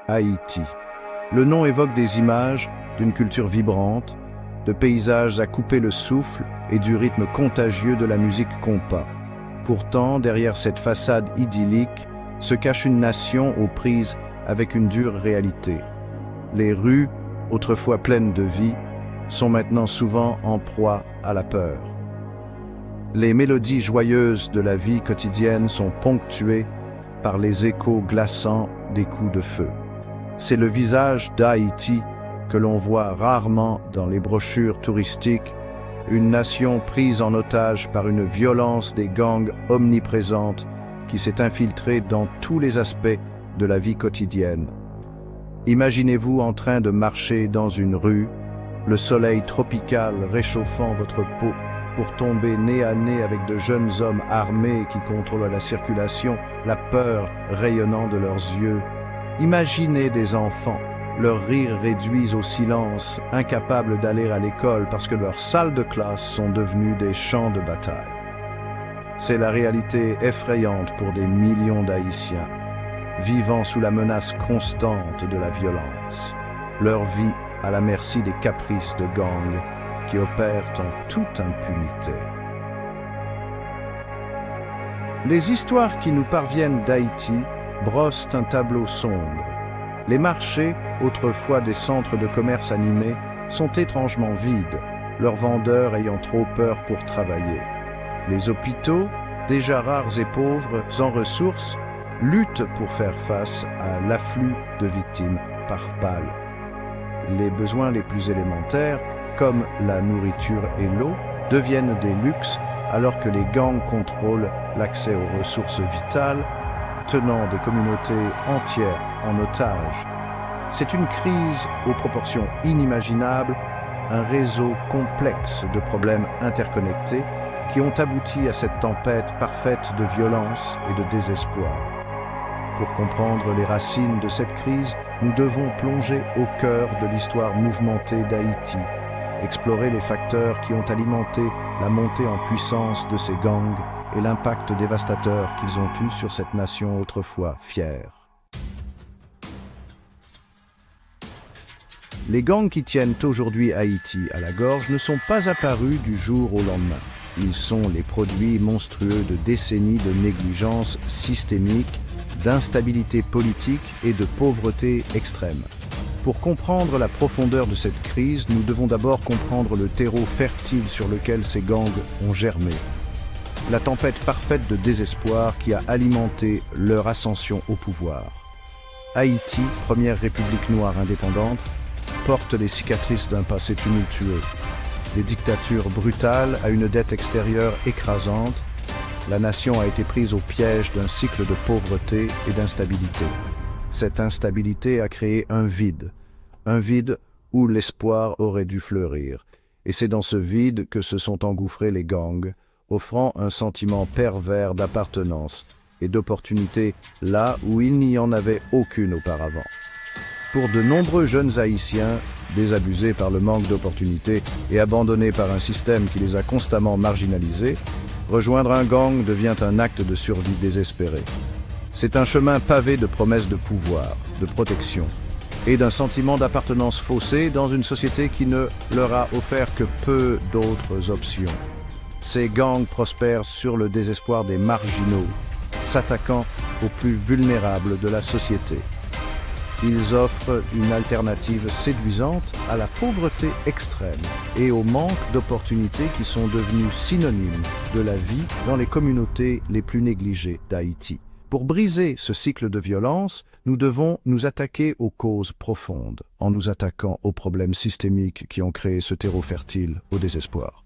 Haïti. Le nom évoque des images d'une culture vibrante, de paysages à couper le souffle et du rythme contagieux de la musique compas. Pourtant, derrière cette façade idyllique, se cache une nation aux prises avec une dure réalité. Les rues, autrefois pleines de vie, sont maintenant souvent en proie à la peur. Les mélodies joyeuses de la vie quotidienne sont ponctuées par les échos glaçants des coups de feu. C'est le visage d'Haïti que l'on voit rarement dans les brochures touristiques, une nation prise en otage par une violence des gangs omniprésente qui s'est infiltrée dans tous les aspects de la vie quotidienne. Imaginez-vous en train de marcher dans une rue, le soleil tropical réchauffant votre peau pour tomber nez à nez avec de jeunes hommes armés qui contrôlent la circulation, la peur rayonnant de leurs yeux. Imaginez des enfants, leurs rires réduits au silence, incapables d'aller à l'école parce que leurs salles de classe sont devenues des champs de bataille. C'est la réalité effrayante pour des millions d'Haïtiens, vivant sous la menace constante de la violence, leur vie à la merci des caprices de gangs qui opèrent en toute impunité. Les histoires qui nous parviennent d'Haïti brossent un tableau sombre. Les marchés, autrefois des centres de commerce animés, sont étrangement vides, leurs vendeurs ayant trop peur pour travailler. Les hôpitaux, déjà rares et pauvres, sans ressources, luttent pour faire face à l'afflux de victimes par balle. Les besoins les plus élémentaires, comme la nourriture et l'eau, deviennent des luxes alors que les gangs contrôlent l'accès aux ressources vitales, tenant des communautés entières en otage. C'est une crise aux proportions inimaginables, un réseau complexe de problèmes interconnectés qui ont abouti à cette tempête parfaite de violence et de désespoir. Pour comprendre les racines de cette crise, nous devons plonger au cœur de l'histoire mouvementée d'Haïti, explorer les facteurs qui ont alimenté la montée en puissance de ces gangs et l'impact dévastateur qu'ils ont eu sur cette nation autrefois fière. Les gangs qui tiennent aujourd'hui Haïti à la gorge ne sont pas apparus du jour au lendemain. Ils sont les produits monstrueux de décennies de négligence systémique, d'instabilité politique et de pauvreté extrême. Pour comprendre la profondeur de cette crise, nous devons d'abord comprendre le terreau fertile sur lequel ces gangs ont germé. La tempête parfaite de désespoir qui a alimenté leur ascension au pouvoir. Haïti, première république noire indépendante, porte les cicatrices d'un passé tumultueux. Des dictatures brutales à une dette extérieure écrasante, la nation a été prise au piège d'un cycle de pauvreté et d'instabilité. Cette instabilité a créé un vide où l'espoir aurait dû fleurir. Et c'est dans ce vide que se sont engouffrés les gangs, offrant un sentiment pervers d'appartenance et d'opportunité là où il n'y en avait aucune auparavant. Pour de nombreux jeunes Haïtiens, désabusés par le manque d'opportunités et abandonnés par un système qui les a constamment marginalisés, rejoindre un gang devient un acte de survie désespéré. C'est un chemin pavé de promesses de pouvoir, de protection et d'un sentiment d'appartenance faussée dans une société qui ne leur a offert que peu d'autres options. Ces gangs prospèrent sur le désespoir des marginaux, s'attaquant aux plus vulnérables de la société. Ils offrent une alternative séduisante à la pauvreté extrême et au manque d'opportunités qui sont devenus synonymes de la vie dans les communautés les plus négligées d'Haïti. Pour briser ce cycle de violence, nous devons nous attaquer aux causes profondes, en nous attaquant aux problèmes systémiques qui ont créé ce terreau fertile au désespoir.